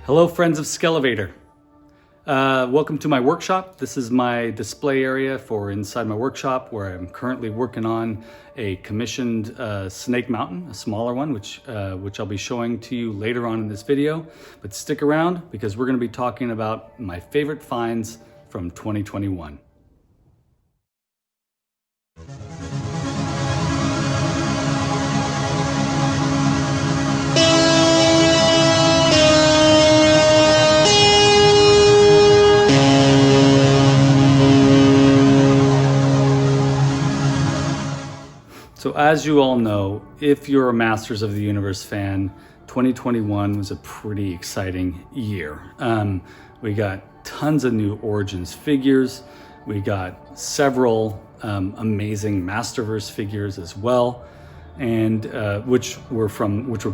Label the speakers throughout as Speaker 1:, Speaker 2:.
Speaker 1: Hello, friends of Skele. Welcome to my workshop. This is my display area for inside my workshop, where I'm currently working on a commissioned Snake Mountain, a smaller one, which I'll be showing to you later on in this video. But stick around, because we're going to be talking about my favorite finds from 2021. So as you all know, if you're a Masters of the Universe fan, 2021 was a pretty exciting year. We got tons of new Origins figures. We got several amazing Masterverse figures as well, and which were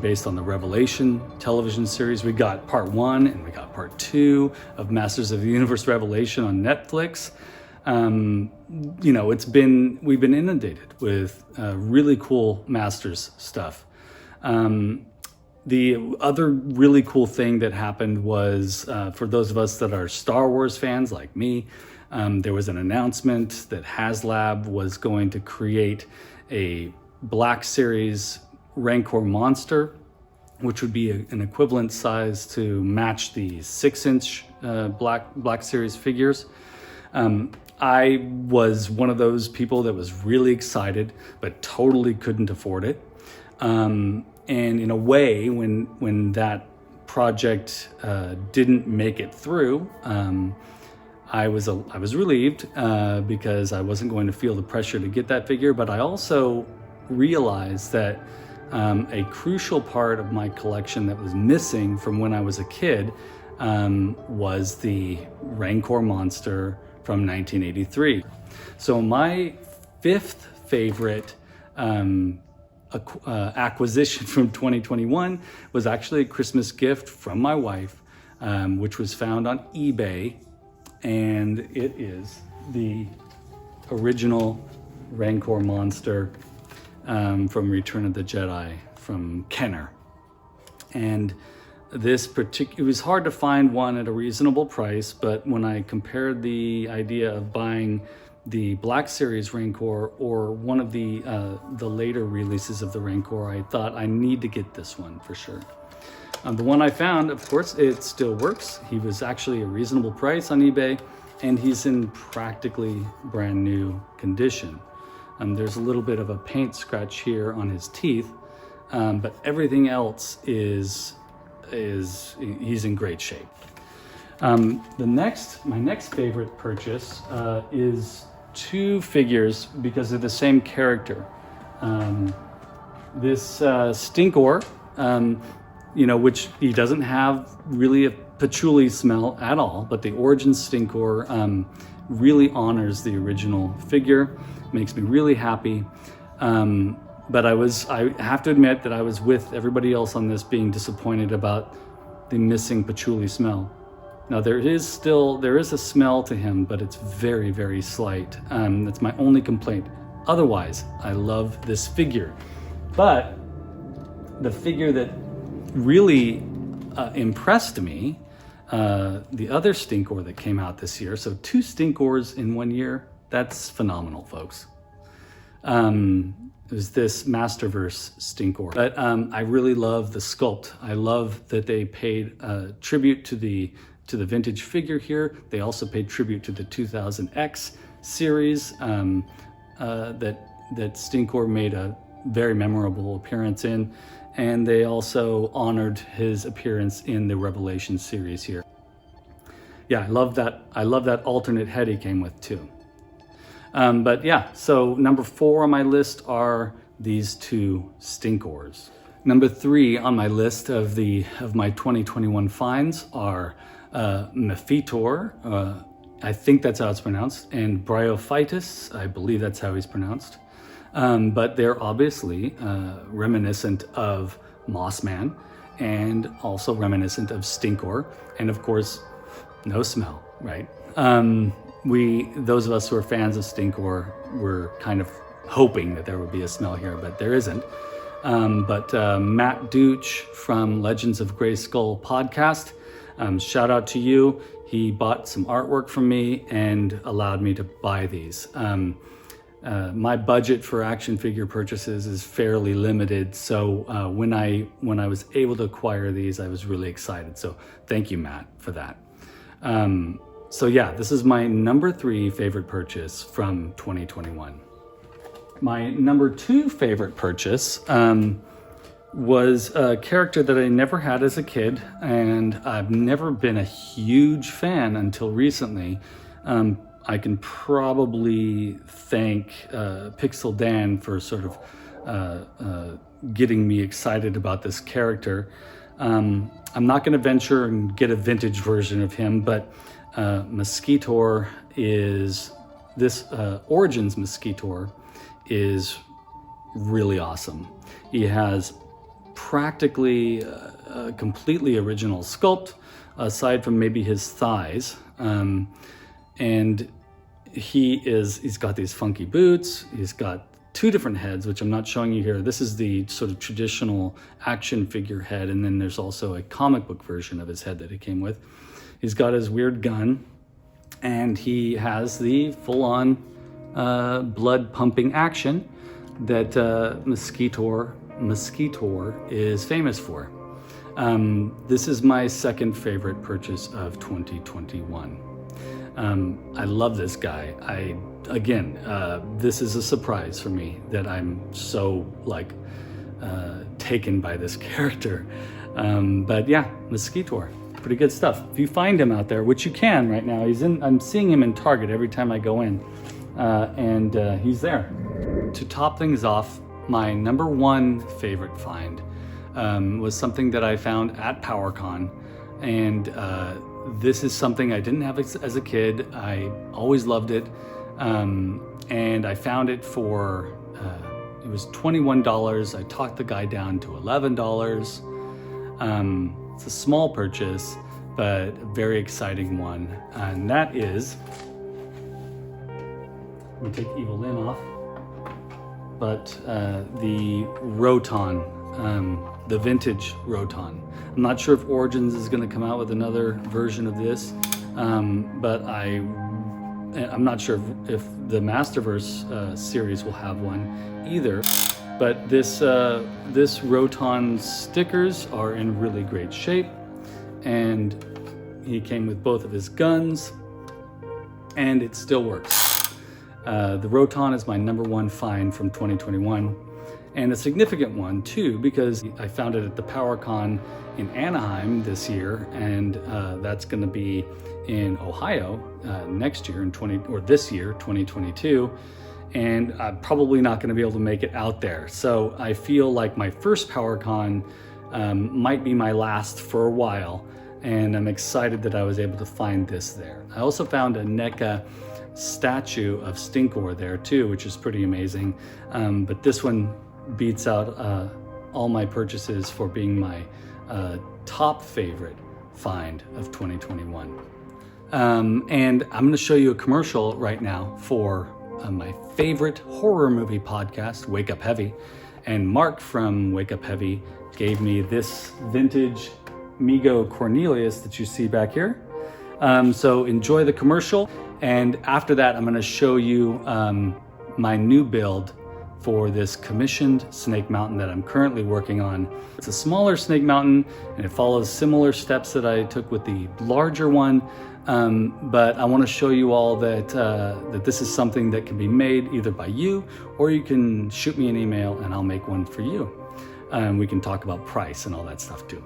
Speaker 1: based on the Revelation television series. We got part 1 and we got part 2 of Masters of the Universe Revelation on Netflix. We've been inundated with really cool Masters stuff. The other really cool thing that happened was, for those of us that are Star Wars fans like me, there was an announcement that HasLab was going to create a Black Series Rancor Monster, which would be an equivalent size to match the 6-inch Black Series figures. I was one of those people that was really excited, but totally couldn't afford it. And in a way, when that project didn't make it through, I was relieved because I wasn't going to feel the pressure to get that figure. But I also realized that a crucial part of my collection that was missing from when I was a kid was the Rancor Monster from 1983. So my fifth favorite acquisition from 2021 was actually a Christmas gift from my wife, which was found on eBay, and it is the original Rancor Monster from Return of the Jedi from Kenner. And it was hard to find one at a reasonable price, but when I compared the idea of buying the Black Series Rancor or one of the later releases of the Rancor, I thought I need to get this one for sure. The one I found, of course, it still works. He was actually a reasonable price on eBay, and he's in practically brand new condition. There's a little bit of a paint scratch here on his teeth, but everything else he's in great shape. My next favorite purchase is two figures because they're the same character. This Stinkor, which he doesn't have really a patchouli smell at all, but the Origins Stinkor really honors the original figure, makes me really happy. But I have to admit that I was with everybody else on this being disappointed about the missing patchouli smell. Now there is a smell to him, but it's very, very slight. That's my only complaint. Otherwise, I love this figure. But the figure that really impressed me, the other Stinkor that came out this year, so 2 Stinkors in 1 year, that's phenomenal, folks. It was this Masterverse Stinkor. But I really love the sculpt. I love that they paid tribute to the vintage figure here. They also paid tribute to the 2000X series that Stinkor made a very memorable appearance in. And they also honored his appearance in the Revelation series here. Yeah, I love that alternate head he came with too. But yeah, so number 4 on my list are these 2 Stinkors. Number 3 on my list of my 2021 finds are Mephitor, I think that's how it's pronounced, and Bryophytus, I believe that's how he's pronounced. But they're obviously reminiscent of Mossman and also reminiscent of Stinkor, and of course, no smell, right? Those of us who are fans of Stinkor were kind of hoping that there would be a smell here, but there isn't. But Matt Dooch from Legends of Grayskull podcast Shout out to you. He bought some artwork from me and allowed me to buy these. My budget for action figure purchases is fairly limited, so when I was able to acquire these, I was really excited. So thank you, Matt, for that. So yeah, this is my number 3 favorite purchase from 2021. My number 2 favorite purchase was a character that I never had as a kid, and I've never been a huge fan until recently. I can probably thank Pixel Dan for sort of getting me excited about this character. I'm not going to venture and get a vintage version of him, but Mosquitor is this Origins Mosquitor is really awesome. He has practically a completely original sculpt, aside from maybe his thighs. And he's got these funky boots. He's got 2 different heads, which I'm not showing you here. This is the sort of traditional action figure head, and then there's also a comic book version of his head that he came with. He's got his weird gun, and he has the full-on blood pumping action that Mosquitor is famous for. This is my second favorite purchase of 2021. I love this guy. This is a surprise for me that I'm so taken by this character. But yeah, Mosquitor, pretty good stuff. If you find him out there, which you can right now, I'm seeing him in Target every time I go in, and he's there. To top things off, my number 1 favorite find was something that I found at PowerCon, and this is something I didn't have as a kid. I always loved it, and I found it for it was $21. I talked the guy down to $11. It's a small purchase, but a very exciting one, and that is, let me take Evil Lynn off, but the Roton, the vintage Roton. I'm not sure if Origins is going to come out with another version of this, but I'm not sure if the Masterverse series will have one either. But this Roton stickers are in really great shape, and he came with both of his guns, and it still works. The Roton is my number 1 find from 2021. And a significant one too, because I found it at the PowerCon in Anaheim this year, and that's going to be in Ohio next year this year, 2022. And I'm probably not going to be able to make it out there. So I feel like my first PowerCon might be my last for a while, and I'm excited that I was able to find this there. I also found a NECA statue of Stinkor there too, which is pretty amazing. But this one beats out all my purchases for being my top favorite find of 2021. And I'm going to show you a commercial right now for my favorite horror movie podcast, Wake Up Heavy. And Mark from Wake Up Heavy gave me this vintage Mego Cornelius that you see back here. So enjoy the commercial. And after that, I'm going to show you my new build for this commissioned Snake Mountain that I'm currently working on. It's a smaller Snake Mountain, and it follows similar steps that I took with the larger one. But I want to show you all that this is something that can be made either by you, or you can shoot me an email and I'll make one for you. We can talk about price and all that stuff too.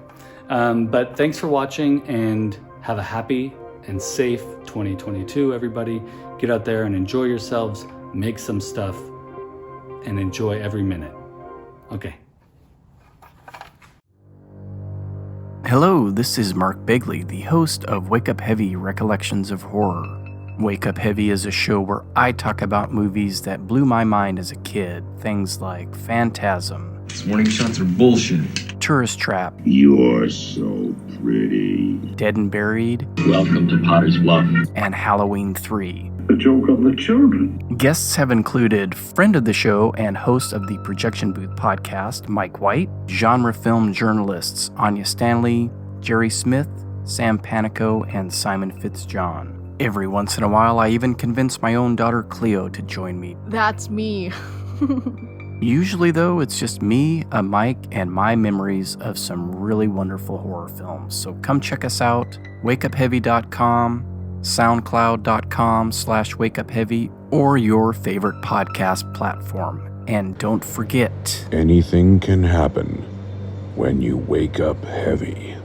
Speaker 1: But thanks for watching, and have a happy and safe 2022, everybody. Get out there and enjoy yourselves, make some stuff, and enjoy every minute. Okay.
Speaker 2: Hello, this is Mark Begley, the host of Wake Up Heavy Recollections of Horror. Wake Up Heavy is a show where I talk about movies that blew my mind as a kid. Things like Phantasm.
Speaker 3: These warning shots are bullshit.
Speaker 2: Tourist Trap.
Speaker 4: You're so pretty.
Speaker 2: Dead and Buried.
Speaker 3: Welcome to Potter's Bluff.
Speaker 2: And Halloween 3.
Speaker 4: The joke of the children.
Speaker 2: Guests have included friend of the show and host of the Projection Booth podcast, Mike White, genre film journalists Anya Stanley, Jerry Smith, Sam Panico, and Simon Fitzjohn. Every once in a while, I even convince my own daughter Cleo to join me.
Speaker 5: That's me.
Speaker 2: Usually, though, it's just me, a mic, and my memories of some really wonderful horror films. So come check us out, wakeupheavy.com, soundcloud.com/wakeupheavy, or your favorite podcast platform. And don't forget,
Speaker 4: Anything can happen when you wake up heavy.